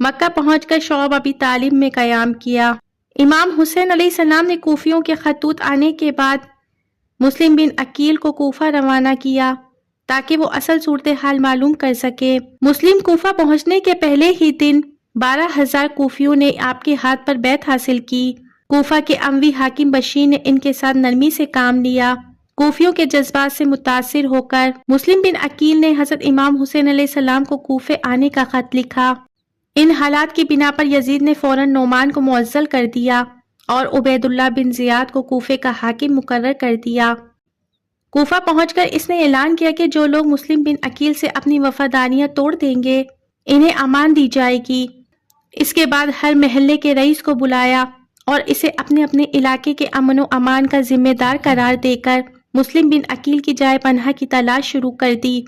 مکہ پہنچ کر شعب ابی طالب میں قیام کیا۔ امام حسین علیہ السلام نے کوفیوں کے خطوط آنے کے بعد مسلم بن عقیل کو کوفہ روانہ کیا تاکہ وہ اصل صورتحال معلوم کر سکے۔ مسلم کوفہ پہنچنے کے پہلے ہی دن 12,000 کوفیوں نے آپ کے ہاتھ پر بیعت حاصل کی۔ کوفہ کے اموی حاکم بشیر نے ان کے ساتھ نرمی سے کام لیا۔ کوفیوں کے جذبات سے متاثر ہو کر مسلم بن عقیل نے حضرت امام حسین علیہ السلام کو کوفے آنے کا خط لکھا۔ ان حالات کی بنا پر یزید نے فوراً نعمان کو معزل کر دیا اور عبید اللہ بن زیاد کو کوفے کا حاکم مقرر کر دیا۔ کوفہ پہنچ کر اس نے اعلان کیا کہ جو لوگ مسلم بن عقیل سے اپنی وفاداریاں توڑ دیں گے انہیں امان دی جائے گی۔ اس کے بعد ہر محلے کے رئیس کو بلایا اور اسے اپنے اپنے علاقے کے امن و امان کا ذمہ دار قرار دے کر مسلم بن عقیل کی جائے پناہ کی تلاش شروع کر دی۔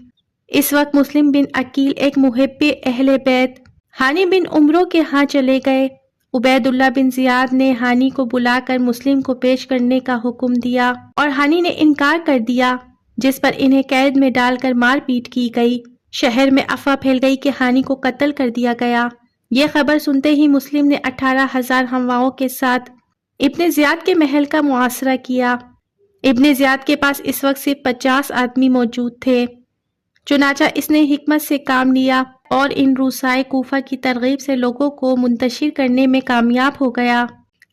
اس وقت مسلم بن عقیل ایک محب اہل بیت ہانی بن عمرو کے ہاں چلے گئے۔ عبید اللہ بن زیاد نے ہانی کو بلا کر مسلم کو پیش کرنے کا حکم دیا اور ہانی نے انکار کر دیا، جس پر انہیں قید میں ڈال کر مار پیٹ کی گئی۔ شہر میں افواہ پھیل گئی کہ ہانی کو قتل کر دیا گیا۔ یہ خبر سنتے ہی مسلم نے 18,000 حمواؤں کے ساتھ ابن زیاد کے محل کا محاصرہ کیا۔ ابن زیاد کے پاس اس وقت صرف 50 آدمی موجود تھے، چنانچہ اس نے حکمت سے کام لیا اور ان روسائے کوفہ کی ترغیب سے لوگوں کو منتشر کرنے میں کامیاب ہو گیا۔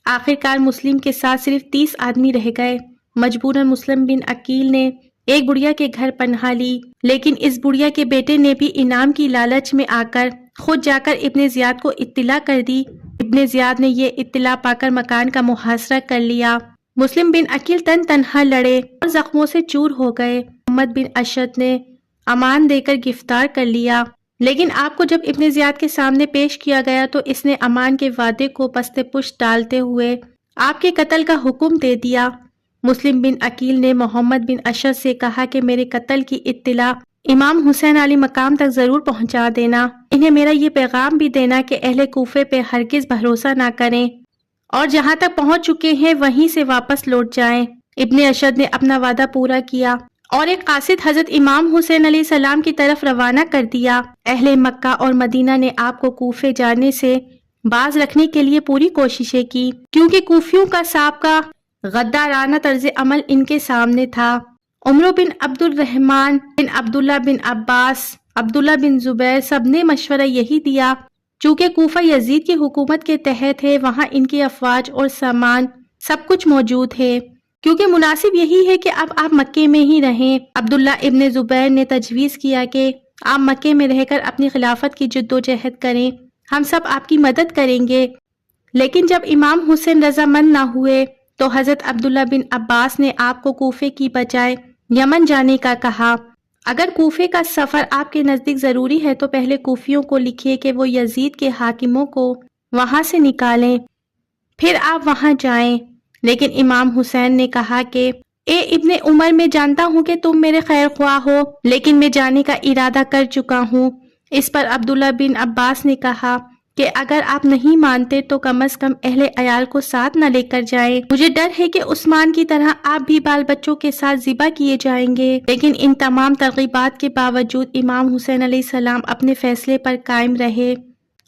آخرکار مسلم کے ساتھ صرف 30 آدمی رہ گئے۔ مجبوراً مسلم بن عقیل نے ایک بڑھیا کے گھر پناہ لی، لیکن اس بڑھیا کے بیٹے نے بھی انعام کی لالچ میں آ کر خود جا کر ابن زیاد کو اطلاع کر دی۔ ابن زیاد نے یہ اطلاع پا کر مکان کا محاصرہ کر لیا۔ مسلم بن عقیل تنہا لڑے اور زخموں سے چور ہو گئے۔ محمد بن اشد نے امان دے کر گرفتار کر لیا، لیکن آپ کو جب ابن زیاد کے سامنے پیش کیا گیا تو اس نے امان کے وعدے کو پست پشت ڈالتے ہوئے آپ کے قتل کا حکم دے دیا۔ مسلم بن عقیل نے محمد بن اشد سے کہا کہ میرے قتل کی اطلاع امام حسین علی مقام تک ضرور پہنچا دینا۔ انہیں میرا یہ پیغام بھی دینا کہ اہل کوفے پہ ہرگز بھروسہ نہ کریں اور جہاں تک پہنچ چکے ہیں وہیں سے واپس لوٹ جائیں۔ ابن اشد نے اپنا وعدہ پورا کیا اور ایک قاصد حضرت امام حسین علیہ السلام کی طرف روانہ کر دیا۔ اہل مکہ اور مدینہ نے آپ کو کوفے جانے سے باز رکھنے کے لیے پوری کوششیں کی، کیونکہ کوفیوں کا سابقہ غدارانہ طرز عمل ان کے سامنے تھا۔ عمرو بن عبد الرحمن بن عبداللہ بن عباس، عبداللہ بن زبیر سب نے مشورہ یہی دیا، چونکہ کوفہ یزید کی حکومت کے تحت ہے، وہاں ان کی افواج اور سامان سب کچھ موجود ہے، کیونکہ مناسب یہی ہے کہ اب آپ مکے میں ہی رہیں۔ عبداللہ ابن زبیر نے تجویز کیا کہ آپ مکے میں رہ کر اپنی خلافت کی جدوجہد کریں، ہم سب آپ کی مدد کریں گے۔ لیکن جب امام حسین رضامند نہ ہوئے تو حضرت عبداللہ بن عباس نے آپ کو کوفے کی بجائے یمن جانے کا کہا۔ اگر کوفے کا سفر آپ کے نزدیک ضروری ہے تو پہلے کوفیوں کو لکھیے کہ وہ یزید کے حاکموں کو وہاں سے نکالیں، پھر آپ وہاں جائیں۔ لیکن امام حسین نے کہا کہ اے ابن عمر، میں جانتا ہوں کہ تم میرے خیر خواہ ہو، لیکن میں جانے کا ارادہ کر چکا ہوں۔ اس پر عبداللہ بن عباس نے کہا کہ اگر آپ نہیں مانتے تو کم از کم اہل عیال کو ساتھ نہ لے کر جائیں، مجھے ڈر ہے کہ عثمان کی طرح آپ بھی بال بچوں کے ساتھ ذبح کیے جائیں گے۔ لیکن ان تمام ترغیبات کے باوجود امام حسین علیہ السلام اپنے فیصلے پر قائم رہے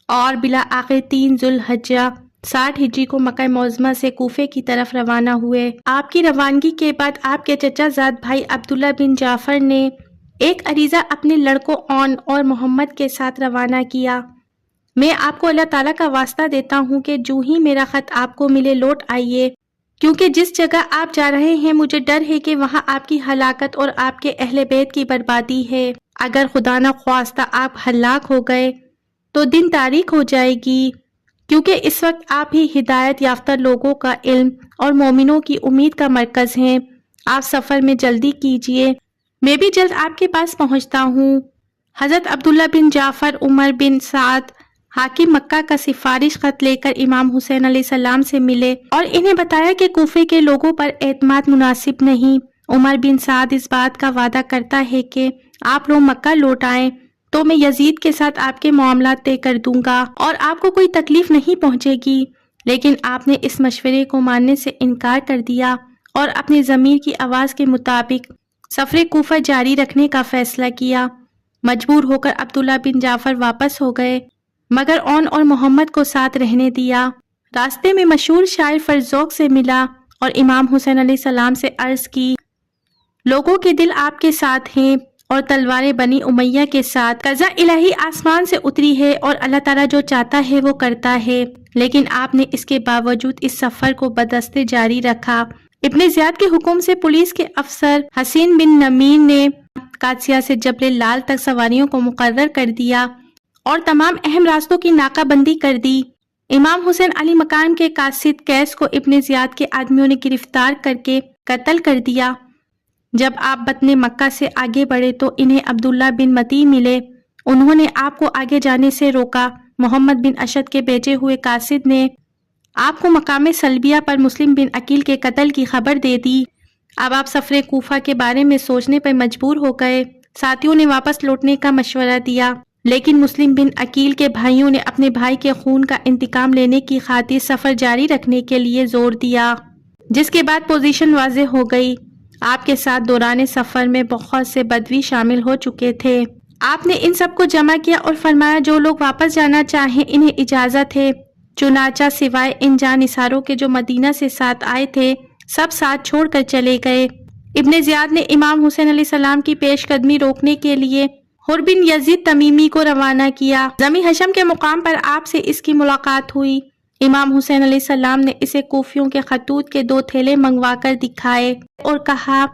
اور بالآخر 3 ذوالحجہ 60 ہجری کو مکہ معظمہ سے کوفے کی طرف روانہ ہوئے۔ آپ کی روانگی کے بعد آپ کے چچا زاد بھائی عبداللہ بن جعفر نے ایک عریضہ اپنے لڑکوں اون اور محمد کے ساتھ روانہ کیا۔ میں آپ کو اللہ تعالیٰ کا واسطہ دیتا ہوں کہ جو ہی میرا خط آپ کو ملے لوٹ آئیے، کیونکہ جس جگہ آپ جا رہے ہیں مجھے ڈر ہے کہ وہاں آپ کی ہلاکت اور آپ کے اہل بیت کی بربادی ہے۔ اگر خدا نہ خواستہ آپ ہلاک ہو گئے تو دن تاریک ہو جائے گی، کیونکہ اس وقت آپ ہی ہدایت یافتہ لوگوں کا علم اور مومنوں کی امید کا مرکز ہیں۔ آپ سفر میں جلدی کیجیے، میں بھی جلد آپ کے پاس پہنچتا ہوں۔ حضرت عبداللہ بن جعفر عمر بن سعد حاکم مکہ کا سفارش خط لے کر امام حسین علیہ السلام سے ملے اور انہیں بتایا کہ کوفے کے لوگوں پر اعتماد مناسب نہیں۔ عمر بن سعد اس بات کا وعدہ کرتا ہے کہ آپ لوگ مکہ لوٹ آئیں تو میں یزید کے ساتھ آپ کے معاملات طے کر دوں گا اور آپ کو کوئی تکلیف نہیں پہنچے گی۔ لیکن آپ نے اس مشورے کو ماننے سے انکار کر دیا اور اپنی ضمیر کی آواز کے مطابق سفر کوفہ جاری رکھنے کا فیصلہ کیا۔ مجبور ہو کر عبداللہ بن جعفر واپس ہو گئے۔ مگر اون اور محمد کو ساتھ رہنے دیا۔ راستے میں مشہور شاعر فرزوق سے ملا اور امام حسین علیہ السلام سے عرض کی، لوگوں کے دل آپ کے ساتھ ہیں اور تلواریں بنی امیہ کے ساتھ۔ قضا الہی آسمان سے اتری ہے اور اللہ تعالیٰ جو چاہتا ہے وہ کرتا ہے، لیکن آپ نے اس کے باوجود اس سفر کو بدستور جاری رکھا۔ ابن زیاد کے حکم سے پولیس کے افسر حسین بن نمیر نے قادسیہ سے جبل لال تک سواریوں کو مقرر کر دیا اور تمام اہم راستوں کی ناکہ بندی کر دی۔ امام حسین علی مقام کے قاصد قیس کو ابن زیاد کے آدمیوں نے گرفتار کر کے قتل کر دیا۔ جب آپ بطن مکہ سے آگے بڑھے تو انہیں عبداللہ بن متی ملے، انہوں نے آپ کو آگے جانے سے روکا۔ محمد بن اشد کے بیچے ہوئے قاصد نے آپ کو مقام سلبیہ پر مسلم بن عقیل کے قتل کی خبر دے دی۔ اب آپ سفر کوفہ کے بارے میں سوچنے پر مجبور ہو گئے۔ ساتھیوں نے واپس لوٹنے کا مشورہ دیا، لیکن مسلم بن عقیل کے بھائیوں نے اپنے بھائی کے خون کا انتقام لینے کی خاطر سفر جاری رکھنے کے لیے زور دیا، جس کے بعد پوزیشن واضح ہو گئی۔ آپ کے ساتھ دوران سفر میں بہت سے بدوی شامل ہو چکے تھے۔ آپ نے ان سب کو جمع کیا اور فرمایا جو لوگ واپس جانا چاہیں انہیں اجازت ہے۔ چنانچہ سوائے ان جانثاروں کے جو مدینہ سے ساتھ آئے تھے، سب ساتھ چھوڑ کر چلے گئے۔ ابن زیاد نے امام حسین علیہ السلام کی پیش قدمی روکنے کے لیے حر بن یزید تمیمی کو روانہ کیا۔ ذمی حشم کے مقام پر آپ سے اس کی ملاقات ہوئی۔ امام حسین علیہ السلام نے اسے کوفیوں کے خطوط کے 2 تھیلے منگوا کر دکھائے اور کہا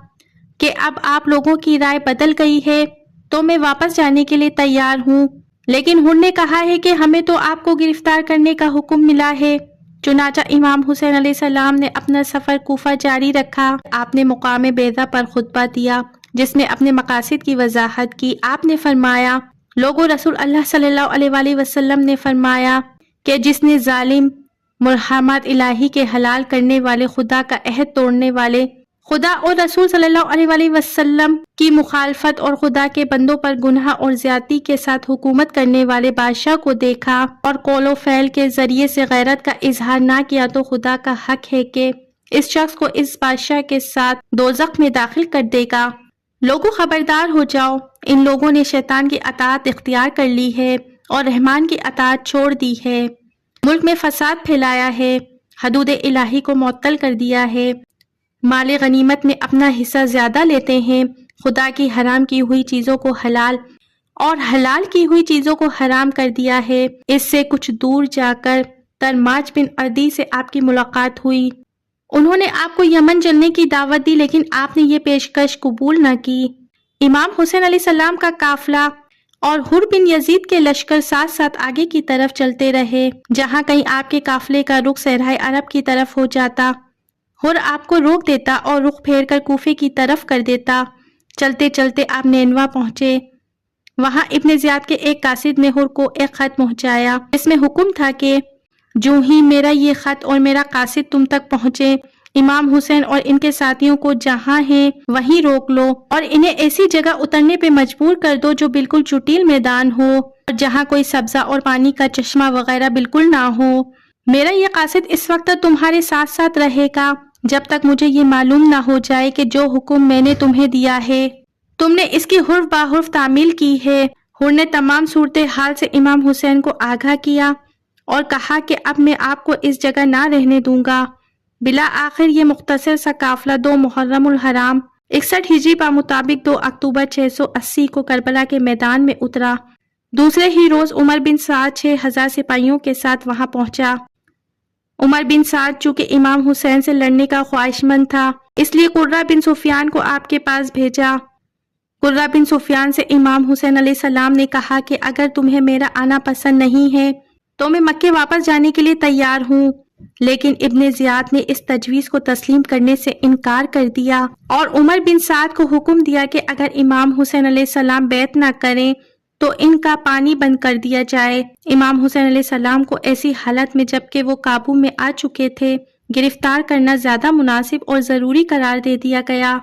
کہ اب آپ لوگوں کی رائے بدل گئی ہے تو میں واپس جانے کے لیے تیار ہوں، لیکن حر نے کہا ہے کہ ہمیں تو آپ کو گرفتار کرنے کا حکم ملا ہے۔ چنانچہ امام حسین علیہ السلام نے اپنا سفر کوفہ جاری رکھا۔ آپ نے مقام بیضا پر خطبہ دیا جس میں اپنے مقاصد کی وضاحت کی۔ آپ نے فرمایا، لوگوں، رسول اللہ صلی اللہ علیہ وآلہ وسلم نے فرمایا کہ جس نے ظالم، مرحمات الہی کے حلال کرنے والے، خدا کا عہد توڑنے والے، خدا اور رسول صلی اللہ علیہ وآلہ وسلم کی مخالفت اور خدا کے بندوں پر گناہ اور زیادتی کے ساتھ حکومت کرنے والے بادشاہ کو دیکھا اور قول و فعل کے ذریعے سے غیرت کا اظہار نہ کیا تو خدا کا حق ہے کہ اس شخص کو اس بادشاہ کے ساتھ دوزخ میں داخل کر دے گا۔ لوگوں، خبردار ہو جاؤ، ان لوگوں نے شیطان کی اطاعت اختیار کر لی ہے اور رحمان کی اطاعت چھوڑ دی ہے، ملک میں فساد پھیلایا ہے، حدود الہی کو معطل کر دیا ہے، مال غنیمت میں اپنا حصہ زیادہ لیتے ہیں، خدا کی حرام کی ہوئی چیزوں کو حلال اور حلال کی ہوئی چیزوں کو حرام کر دیا ہے۔ اس سے کچھ دور جا کر ترماج بن عدی سے آپ کی ملاقات ہوئی۔ انہوں نے آپ کو یمن چلنے کی دعوت دی، لیکن آپ نے یہ پیشکش قبول نہ کی۔ امام حسین علیہ السلام کا قافلہ اور حر بن یزید کے لشکر ساتھ ساتھ آگے کی طرف چلتے رہے۔ جہاں کہیں آپ کے قافلے کا رخ صحرائے عرب کی طرف ہو جاتا، حر آپ کو روک دیتا اور رخ پھیر کر کوفے کی طرف کر دیتا۔ چلتے چلتے آپ نینوا پہنچے۔ وہاں ابن زیاد کے ایک قاصد نے حر کو ایک خط پہنچایا جس میں حکم تھا کہ جو ہی میرا یہ خط اور میرا قاصد تم تک پہنچے، امام حسین اور ان کے ساتھیوں کو جہاں ہیں وہیں روک لو اور انہیں ایسی جگہ اترنے پہ مجبور کر دو جو بالکل چٹیل میدان ہو اور جہاں کوئی سبزہ اور پانی کا چشمہ وغیرہ بالکل نہ ہو۔ میرا یہ قاصد اس وقت تمہارے ساتھ ساتھ رہے گا جب تک مجھے یہ معلوم نہ ہو جائے کہ جو حکم میں نے تمہیں دیا ہے تم نے اس کی حرف بحرف تعمیل کی ہے۔ حر نے تمام صورتحال سے امام حسین کو آگاہ کیا اور کہا کہ اب میں آپ کو اس جگہ نہ رہنے دوں گا۔ بالآخر یہ مختصر سا قافلہ 2 محرم الحرام 61 ہجری پر مطابق 2 اکتوبر 680 کو کربلا کے میدان میں اترا۔ دوسرے ہی روز عمر بن سعد 6000 سپاہیوں کے ساتھ وہاں پہنچا۔ عمر بن سعد چونکہ امام حسین سے لڑنے کا خواہش مند تھا، اس لیے قرہ بن سفیان کو آپ کے پاس بھیجا۔ قرہ بن سفیان سے امام حسین علیہ السلام نے کہا کہ اگر تمہیں میرا آنا پسند نہیں ہے تو میں مکے واپس جانے کے لیے تیار ہوں، لیکن ابن زیاد نے اس تجویز کو تسلیم کرنے سے انکار کر دیا اور عمر بن سعد کو حکم دیا کہ اگر امام حسین علیہ السلام بیعت نہ کریں تو ان کا پانی بند کر دیا جائے۔ امام حسین علیہ السلام کو ایسی حالت میں جبکہ وہ قابو میں آ چکے تھے گرفتار کرنا زیادہ مناسب اور ضروری قرار دے دیا گیا۔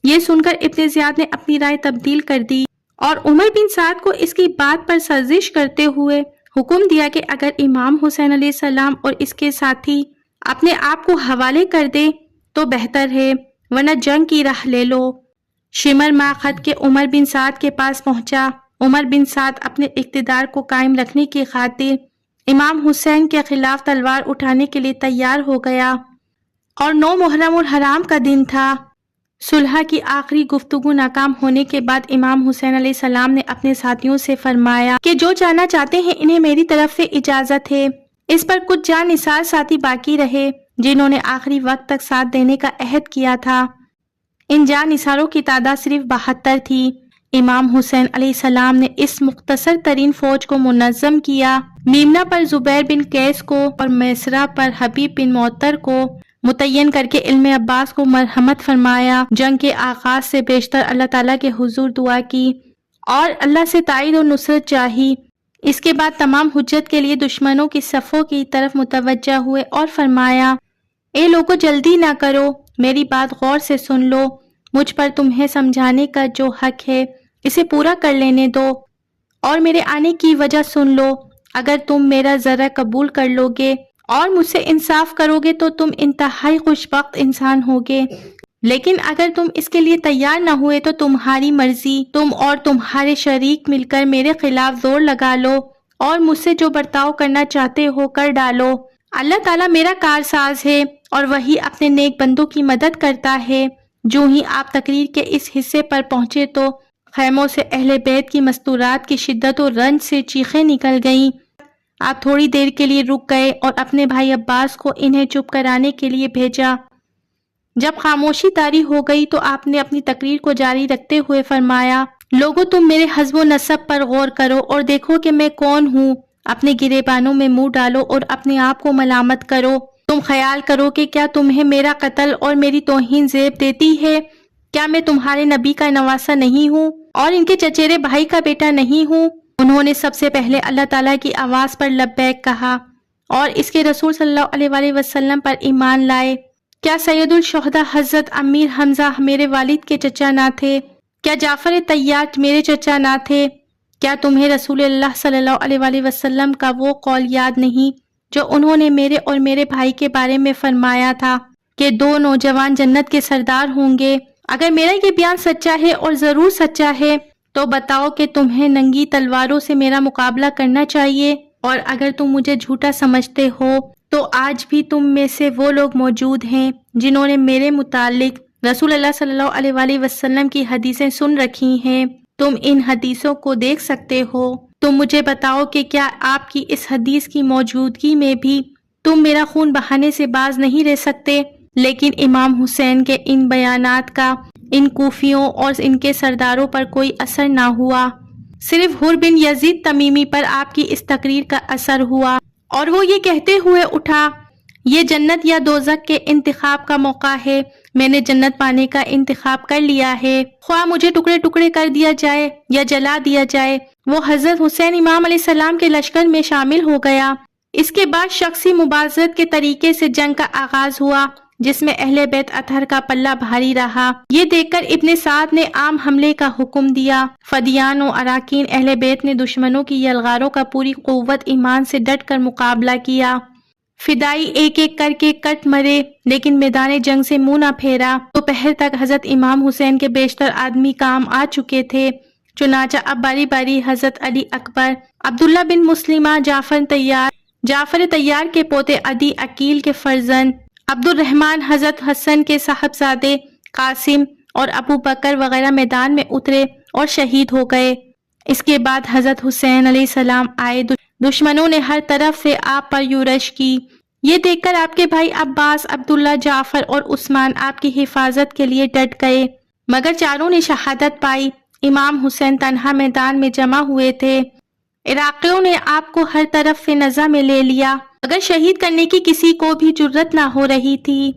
یہ سن کر ابن زیاد نے اپنی رائے تبدیل کر دی اور عمر بن سعد کو اس کی بات پر سرزش کرتے ہوئے حکم دیا کہ اگر امام حسین علیہ السلام اور اس کے ساتھی اپنے آپ کو حوالے کر دے تو بہتر ہے، ورنہ جنگ کی راہ لے لو۔ شمر ماخد کے عمر بن سعد کے پاس پہنچا۔ عمر بن سعد اپنے اقتدار کو قائم رکھنے کی خاطر امام حسین کے خلاف تلوار اٹھانے کے لیے تیار ہو گیا اور 9 محرم الحرام کا دن تھا۔ صلح کی آخری گفتگو ناکام ہونے کے بعد امام حسین علیہ السلام نے اپنے ساتھیوں سے فرمایا کہ جو جانا چاہتے ہیں انہیں میری طرف سے اجازت ہے۔ اس پر کچھ جاں نثار ساتھی باقی رہے جنہوں نے آخری وقت تک ساتھ دینے کا عہد کیا تھا۔ ان جاں نثاروں کی تعداد صرف 72 تھی۔ امام حسین علیہ السلام نے اس مختصر ترین فوج کو منظم کیا۔ میمنہ پر زبیر بن قیس کو اور میسرہ پر حبیب بن معطر کو متعین کر کے علم عباس کو مرحمت فرمایا۔ جنگ کے آغاز سے بیشتر اللہ تعالیٰ کے حضور دعا کی اور اللہ سے تائید و نصرت چاہی۔ اس کے بعد تمام حجت کے لیے دشمنوں کی صفوں کی طرف متوجہ ہوئے اور فرمایا، اے لوگو جلدی نہ کرو، میری بات غور سے سن لو، مجھ پر تمہیں سمجھانے کا جو حق ہے اسے پورا کر لینے دو اور میرے آنے کی وجہ سن لو۔ اگر تم میرا ذرا قبول کر لو گے اور مجھ سے انصاف کرو گے تو تم انتہائی خوش بخت انسان ہوگے، لیکن اگر تم اس کے لیے تیار نہ ہوئے تو تمہاری مرضی، تم اور تمہارے شریک مل کر میرے خلاف زور لگا لو اور مجھ سے جو برتاؤ کرنا چاہتے ہو کر ڈالو۔ اللہ تعالیٰ میرا کارساز ہے اور وہی اپنے نیک بندوں کی مدد کرتا ہے۔ جو ہی آپ تقریر کے اس حصے پر پہنچے تو خیموں سے اہل بیت کی مستورات کی شدت و رنج سے چیخیں نکل گئیں۔ آپ تھوڑی دیر کے لیے رک گئے اور اپنے بھائی عباس کو انہیں چپ کرانے کے لیے بھیجا۔ جب خاموشی طاری ہو گئی تو آپ نے اپنی تقریر کو جاری رکھتے ہوئے فرمایا، لوگو تم میرے حسب و نسب پر غور کرو اور دیکھو کہ میں کون ہوں۔ اپنے گریبانوں میں منہ ڈالو اور اپنے آپ کو ملامت کرو۔ تم خیال کرو کہ کیا تمہیں میرا قتل اور میری توہین زیب دیتی ہے؟ کیا میں تمہارے نبی کا نواسہ نہیں ہوں اور ان کے چچیرے بھائی کا بیٹا نہیں ہوں؟ انہوں نے سب سے پہلے اللہ تعالیٰ کی آواز پر لبیک کہا اور اس کے رسول صلی اللہ علیہ وآلہ وسلم پر ایمان لائے۔ کیا سید الشہداء حضرت امیر حمزہ میرے والد کے چچا نہ تھے؟ کیا جعفر طیار میرے چچا نہ تھے؟ کیا تمہیں رسول اللہ صلی اللہ علیہ وآلہ وسلم کا وہ قول یاد نہیں جو انہوں نے میرے اور میرے بھائی کے بارے میں فرمایا تھا کہ 2 نوجوان جنت کے سردار ہوں گے؟ اگر میرا یہ بیان سچا ہے اور ضرور سچا ہے تو بتاؤ کہ تمہیں ننگی تلواروں سے میرا مقابلہ کرنا چاہیے، اور اگر تم مجھے جھوٹا سمجھتے ہو تو آج بھی تم میں سے وہ لوگ موجود ہیں جنہوں نے میرے متعلق رسول اللہ صلی اللہ علیہ وآلہ وسلم کی حدیثیں سن رکھی ہیں۔ تم ان حدیثوں کو دیکھ سکتے ہو۔ تم مجھے بتاؤ کہ کیا آپ کی اس حدیث کی موجودگی میں بھی تم میرا خون بہانے سے باز نہیں رہ سکتے؟ لیکن امام حسین کے ان بیانات کا ان کوفیوں اور ان کے سرداروں پر کوئی اثر نہ ہوا، صرف حر بن یزید تمیمی پر آپ کی اس تقریر کا اثر ہوا اور وہ یہ کہتے ہوئے اٹھا، یہ جنت یا دوزخ کے انتخاب کا موقع ہے، میں نے جنت پانے کا انتخاب کر لیا ہے، خواہ مجھے ٹکڑے ٹکڑے کر دیا جائے یا جلا دیا جائے۔ وہ حضرت حسین امام علیہ السلام کے لشکر میں شامل ہو گیا۔ اس کے بعد شخصی مبارزت کے طریقے سے جنگ کا آغاز ہوا جس میں اہل بیت اطہر کا پلہ بھاری رہا۔ یہ دیکھ کر ابن سعد نے عام حملے کا حکم دیا۔ فدیان و اراکین اہل بیت نے دشمنوں کی یلغاروں کا پوری قوت ایمان سے ڈٹ کر مقابلہ کیا۔ فدائی ایک ایک کر کے کٹ مرے لیکن میدان جنگ سے منہ نہ پھیرا۔ دوپہر تک حضرت امام حسین کے بیشتر آدمی کام آ چکے تھے، چنانچہ اب باری باری حضرت علی اکبر، عبداللہ بن مسلمہ، جعفر طیار کے پوتے عدی عقیل کے فرزند عبد الرحمن، حضرت حسن کے صاحبزادے قاسم اور ابو بکر وغیرہ میدان میں اترے اور شہید ہو گئے۔ اس کے بعد حضرت حسین علیہ السلام آئے۔ دشمنوں نے ہر طرف سے آپ پر یورش کی۔ یہ دیکھ کر آپ کے بھائی عباس، عبداللہ، جعفر اور عثمان آپ کی حفاظت کے لیے ڈٹ گئے، مگر چاروں نے شہادت پائی۔ امام حسین تنہا میدان میں جمع ہوئے تھے۔ عراقیوں نے آپ کو ہر طرف سے نظر میں لے لیا، مگر شہید کرنے کی کسی کو بھی جرت نہ ہو رہی تھی،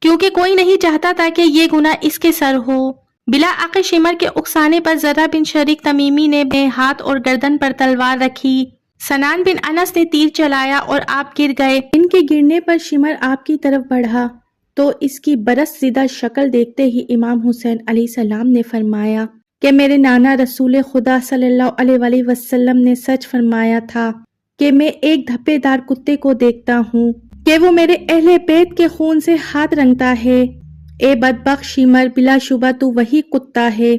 کیونکہ کوئی نہیں چاہتا تھا کہ یہ گناہ اس کے سر ہو۔ بلا عقل شمر کے اکسانے پر زرہ بن شریک تمیمی نے ہاتھ اور گردن پر تلوار رکھی۔ سنان بن انس نے تیر چلایا اور آپ گر گئے۔ ان کے گرنے پر شمر آپ کی طرف بڑھا تو اس کی برس زدہ شکل دیکھتے ہی امام حسین علیہ السلام نے فرمایا کہ میرے نانا رسول خدا صلی اللہ علیہ وآلہ وسلم نے سچ فرمایا تھا کہ میں ایک دھبے دار کتے کو دیکھتا ہوں کہ وہ میرے اہل بیت کے خون سے ہاتھ رنگتا ہے۔ اے بدبخت شمر، بلا شبہ تو وہی کتا ہے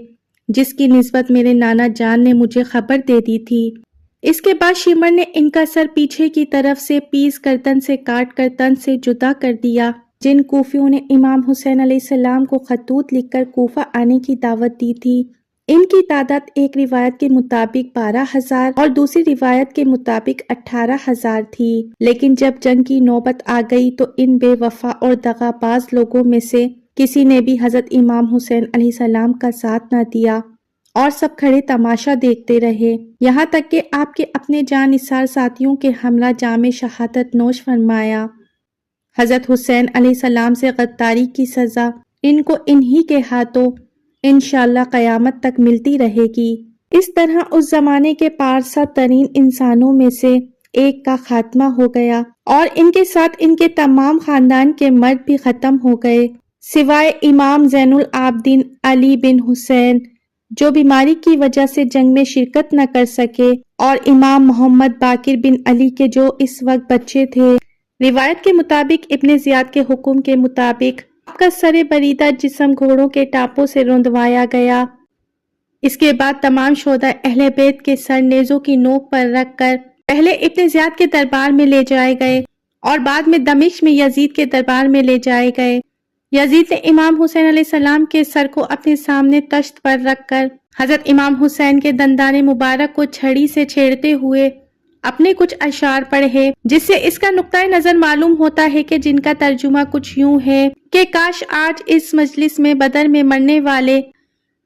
جس کی نسبت میرے نانا جان نے مجھے خبر دے دی تھی۔ اس کے بعد شمر نے ان کا سر پیچھے کی طرف سے پیس کر تن سے کاٹ کر تن سے جدا کر دیا۔ جن کوفیوں نے امام حسین علیہ السلام کو خطوط لکھ کر کوفہ آنے کی دعوت دی تھی، ان کی تعداد ایک روایت کے مطابق 12,000 اور دوسری روایت کے مطابق 18,000 تھی۔ لیکن جب جنگ کی نوبت آ گئی تو ان بے وفا اور دغا باز لوگوں میں سے کسی نے بھی حضرت امام حسین علیہ السلام کا ساتھ نہ دیا اور سب کھڑے تماشا دیکھتے رہے، یہاں تک کہ آپ کے اپنے جان نثار ساتھیوں کے ہمراہ جام شہادت نوش فرمایا۔ حضرت حسین علیہ السلام سے غداری کی سزا ان کو انہی کے ہاتھوں انشاءاللہ قیامت تک ملتی رہے گی۔ اس طرح اس زمانے کے پارسا ترین انسانوں میں سے ایک کا خاتمہ ہو گیا اور ان کے ساتھ ان کے تمام خاندان کے مرد بھی ختم ہو گئے، سوائے امام زین العابدین علی بن حسین جو بیماری کی وجہ سے جنگ میں شرکت نہ کر سکے، اور امام محمد باقر بن علی کے جو اس وقت بچے تھے۔ روایت کے مطابق ابن زیاد کے حکم کے مطابق آپ کا سر بریدہ جسم گھوڑوں کے ٹاپوں سے رندوایا گیا۔ اس کے بعد تمام شہداء اہل بیت کے سر نیزوں کی نوک پر رکھ کر پہلے ابن زیاد کے دربار میں لے جائے گئے اور بعد میں دمشق میں یزید کے دربار میں لے جائے گئے۔ یزید نے امام حسین علیہ السلام کے سر کو اپنے سامنے تشت پر رکھ کر حضرت امام حسین کے دندان مبارک کو چھڑی سے چھیڑتے ہوئے اپنے کچھ اشعار پڑھے، جس سے اس کا نقطہ نظر معلوم ہوتا ہے کہ جن کا ترجمہ کچھ یوں ہے کہ کاش آج اس مجلس میں بدر میں مرنے والے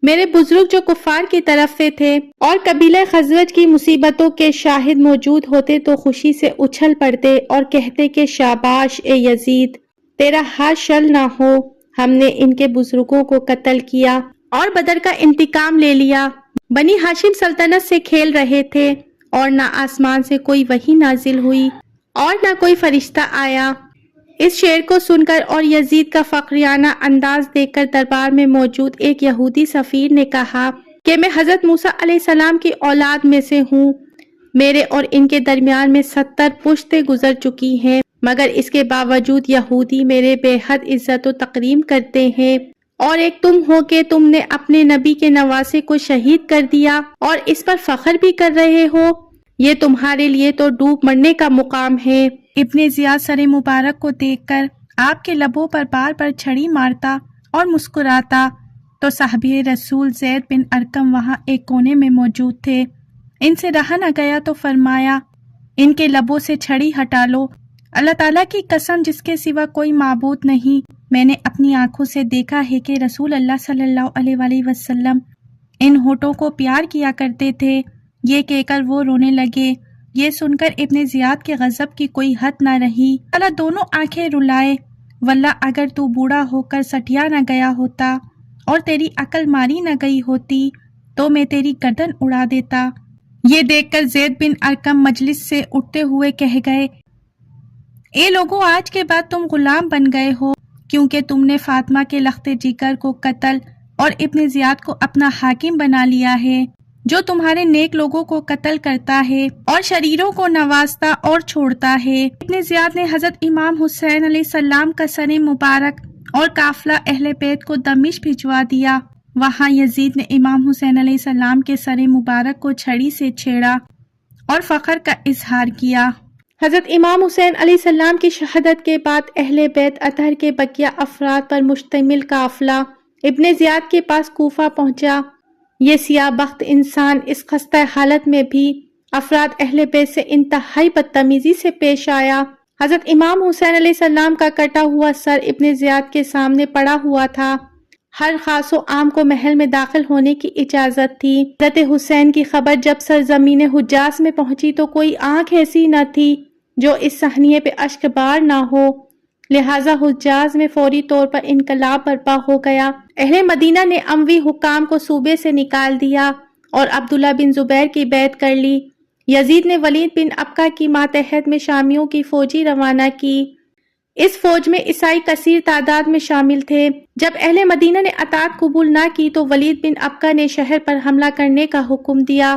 میرے بزرگ جو کفار کی طرف سے تھے اور قبیلہ خزرج کی مصیبتوں کے شاہد موجود ہوتے تو خوشی سے اچھل پڑتے اور کہتے کہ شاباش اے یزید، تیرا ہاتھ شل نہ ہو، ہم نے ان کے بزرگوں کو قتل کیا اور بدر کا انتقام لے لیا۔ بنی ہاشم سلطنت سے کھیل رہے تھے اور نہ آسمان سے کوئی وحی نازل ہوئی اور نہ کوئی فرشتہ آیا۔ اس شعر کو سن کر اور یزید کا فخریانہ انداز دیکھ کر دربار میں موجود ایک یہودی سفیر نے کہا کہ میں حضرت موسیٰ علیہ السلام کی اولاد میں سے ہوں، میرے اور ان کے درمیان میں 70 پشتیں گزر چکی ہیں، مگر اس کے باوجود یہودی میرے بے حد عزت و تکریم کرتے ہیں، اور ایک تم ہو کہ تم نے اپنے نبی کے نواسے کو شہید کر دیا اور اس پر فخر بھی کر رہے ہو، یہ تمہارے لیے تو ڈوب مرنے کا مقام ہے۔ ابن زیاد سر مبارک کو دیکھ کر آپ کے لبوں پر بار بار چھڑی مارتا اور مسکراتا تو صحابی رسول زید بن ارقم وہاں ایک کونے میں موجود تھے۔ ان سے رہا نہ گیا تو فرمایا، ان کے لبوں سے چھڑی ہٹا لو، اللہ تعالیٰ کی قسم جس کے سوا کوئی معبود نہیں، میں نے اپنی آنکھوں سے دیکھا ہے کہ رسول اللہ صلی اللہ علیہ وآلہ وسلم ان ہونٹوں کو پیار کیا کرتے تھے۔ یہ کہہ کر وہ رونے لگے۔ یہ سن کر ابن زیاد کے غضب کی کوئی حد نہ رہی۔ اللہ دونوں آنکھیں رلائے، واللہ اگر تو بوڑھا ہو کر سٹیا نہ گیا ہوتا اور تیری عقل ماری نہ گئی ہوتی تو میں تیری گردن اڑا دیتا۔ یہ دیکھ کر زید بن ارقم مجلس سے اٹھتے ہوئے کہہ گئے، اے لوگوں، آج کے بعد تم غلام بن گئے ہو، کیونکہ تم نے فاطمہ کے لخت جگر کو قتل اور ابن زیاد کو اپنا حاکم بنا لیا ہے، جو تمہارے نیک لوگوں کو قتل کرتا ہے اور شریروں کو نوازتا اور چھوڑتا ہے۔ ابن زیاد نے حضرت امام حسین علیہ السلام کا سر مبارک اور قافلہ اہل بیت کو دمشق بھجوا دیا۔ وہاں یزید نے امام حسین علیہ السلام کے سر مبارک کو چھڑی سے چھیڑا اور فخر کا اظہار کیا۔ حضرت امام حسین علیہ السلام کی شہادت کے بعد اہل بیت اطہر کے بقیہ افراد پر مشتمل قافلہ ابن زیاد کے پاس کوفہ پہنچا۔ یہ سیاہ بخت انسان اس خستہ حالت میں بھی افراد اہل بیت سے انتہائی بدتمیزی سے پیش آیا۔ حضرت امام حسین علیہ السلام کا کٹا ہوا سر ابن زیاد کے سامنے پڑا ہوا تھا۔ ہر خاص و عام کو محل میں داخل ہونے کی اجازت تھی۔ حضرت حسین کی خبر جب سرزمین حجاز میں پہنچی تو کوئی آنکھ ایسی نہ تھی جو اس صحنیے پہ اشک بار نہ ہو، لہٰذا حجاز میں فوری طور پر انقلاب برپا ہو گیا۔ اہل مدینہ نے اموی حکام کو صوبے سے نکال دیا اور عبداللہ بن زبیر کی بیعت کر لی۔ یزید نے ولید بن ابقا کی ماتحت میں شامیوں کی فوجی روانہ کی۔ اس فوج میں عیسائی کثیر تعداد میں شامل تھے۔ جب اہل مدینہ نے اطاعت قبول نہ کی تو ولید بن ابقا نے شہر پر حملہ کرنے کا حکم دیا۔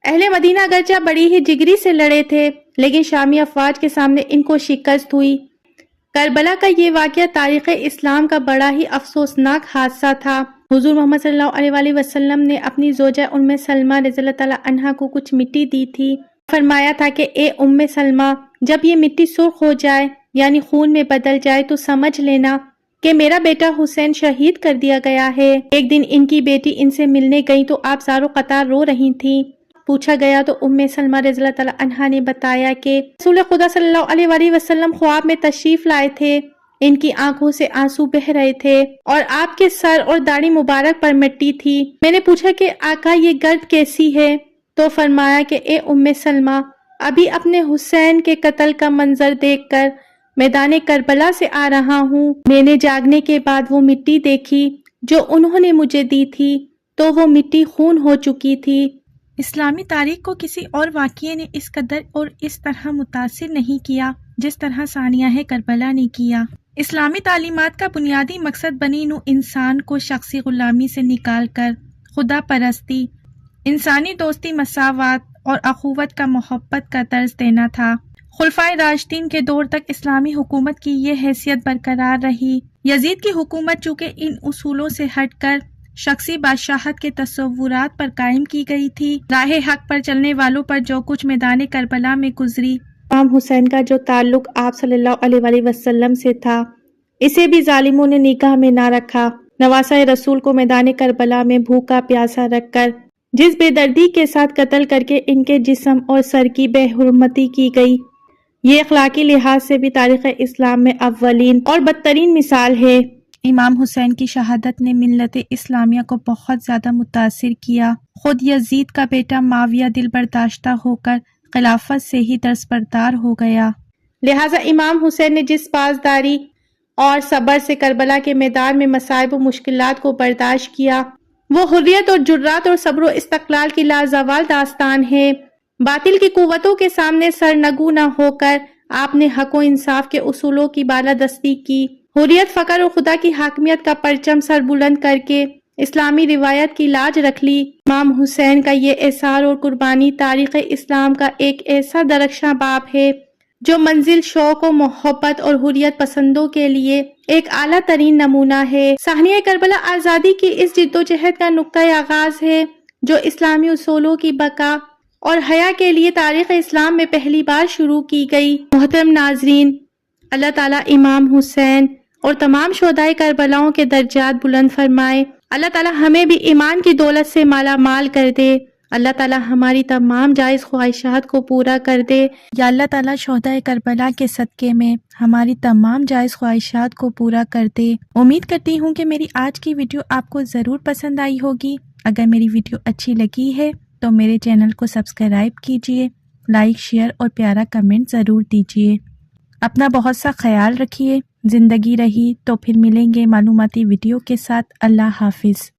اہل مدینہ اگرچہ بڑی ہی جگری سے لڑے تھے لیکن شامی افواج کے سامنے ان کو شکست ہوئی۔ کربلا کا یہ واقعہ تاریخ اسلام کا بڑا ہی افسوسناک حادثہ تھا۔ حضور محمد صلی اللہ علیہ وآلہ وسلم نے اپنی زوجہ ام سلمہ رضی اللہ تعالیٰ عنہا کو کچھ مٹی دی تھی۔ فرمایا تھا کہ اے ام سلمہ، جب یہ مٹی سرخ ہو جائے یعنی خون میں بدل جائے تو سمجھ لینا کہ میرا بیٹا حسین شہید کر دیا گیا ہے۔ ایک دن ان کی بیٹی ان سے ملنے گئی تو آپ زار و قطار رو رہی تھیں۔ پوچھا گیا تو ام سلمہ رضی اللہ تعالیٰ عنہا نے بتایا کہ رسول خدا صلی اللہ علیہ وآلہ وسلم خواب میں تشریف لائے تھے، ان کی آنکھوں سے آنسو بہہ رہے تھے اور آپ کے سر اور داڑھی مبارک پر مٹی تھی۔ میں نے پوچھا کہ آقا یہ گرد کیسی ہے؟ تو فرمایا کہ اے ام سلمہ، ابھی اپنے حسین کے قتل کا منظر دیکھ کر میدان کربلا سے آ رہا ہوں۔ میں نے جاگنے کے بعد وہ مٹی دیکھی جو انہوں نے مجھے دی تھی تو وہ مٹی خون ہو چکی تھی۔ اسلامی تاریخ کو کسی اور واقعے نے اس قدر اور اس طرح متاثر نہیں کیا جس طرح سانیہ کربلا نے کیا۔ اسلامی تعلیمات کا بنیادی مقصد بنی نوع انسان کو شخصی غلامی سے نکال کر خدا پرستی، انسانی دوستی، مساوات اور اخوت کا محبت کا درس دینا تھا۔ خلفائے راشدین کے دور تک اسلامی حکومت کی یہ حیثیت برقرار رہی۔ یزید کی حکومت چونکہ ان اصولوں سے ہٹ کر شخصی بادشاہت کے تصورات پر قائم کی گئی تھی، راہ حق پر چلنے والوں پر جو کچھ میدان کربلا میں گزری، امام حسین کا جو تعلق آپ صلی اللہ علیہ وآلہ وسلم سے تھا، اسے بھی ظالموں نے نگاہ میں نہ رکھا۔ نواسہ رسول کو میدان کربلا میں بھوکا پیاسا رکھ کر جس بے دردی کے ساتھ قتل کر کے ان کے جسم اور سر کی بے حرمتی کی گئی، یہ اخلاقی لحاظ سے بھی تاریخ اسلام میں اولین اور بدترین مثال ہے۔ امام حسین کی شہادت نے ملت اسلامیہ کو بہت زیادہ متاثر کیا۔ خود یزید کا بیٹا معاویہ دل برداشتہ ہو کر خلافت سے ہی دستبردار ہو گیا۔ لہٰذا امام حسین نے جس پاسداری اور صبر سے کربلا کے میدان میں مصائب و مشکلات کو برداشت کیا، وہ حریت اور جرات اور صبر و استقلال کی لازوال داستان ہے۔ باطل کی قوتوں کے سامنے سرنگو نہ ہو کر آپ نے حق و انصاف کے اصولوں کی بالادستی کی، حریت، فقر اور خدا کی حاکمیت کا پرچم سر بلند کر کے اسلامی روایت کی لاج رکھ لی۔ امام حسین کا یہ احسار اور قربانی تاریخ اسلام کا ایک ایسا درخشاں باب ہے جو منزل شوق و محبت اور حریت پسندوں کے لیے ایک اعلیٰ ترین نمونہ ہے۔ صحنہ کربلا آزادی کی اس جدوجہد کا نقطۂ آغاز ہے جو اسلامی اصولوں کی بقا اور حیا کے لیے تاریخ اسلام میں پہلی بار شروع کی گئی۔ محترم ناظرین، اللہ تعالیٰ امام حسین اور تمام شہدائے کربلاؤں کے درجات بلند فرمائے۔ اللہ تعالیٰ ہمیں بھی ایمان کی دولت سے مالا مال کر دے۔ اللہ تعالیٰ ہماری تمام جائز خواہشات کو پورا کر دے۔ یا اللہ تعالیٰ شہدائے کربلا کے صدقے میں ہماری تمام جائز خواہشات کو پورا کر دے۔ امید کرتی ہوں کہ میری آج کی ویڈیو آپ کو ضرور پسند آئی ہوگی۔ اگر میری ویڈیو اچھی لگی ہے تو میرے چینل کو سبسکرائب کیجیے، لائک، شیئر اور پیارا کمنٹ ضرور دیجیے۔ اپنا بہت سا خیال رکھیے۔ زندگی رہی تو پھر ملیں گے معلوماتی ویڈیو کے ساتھ۔ اللہ حافظ۔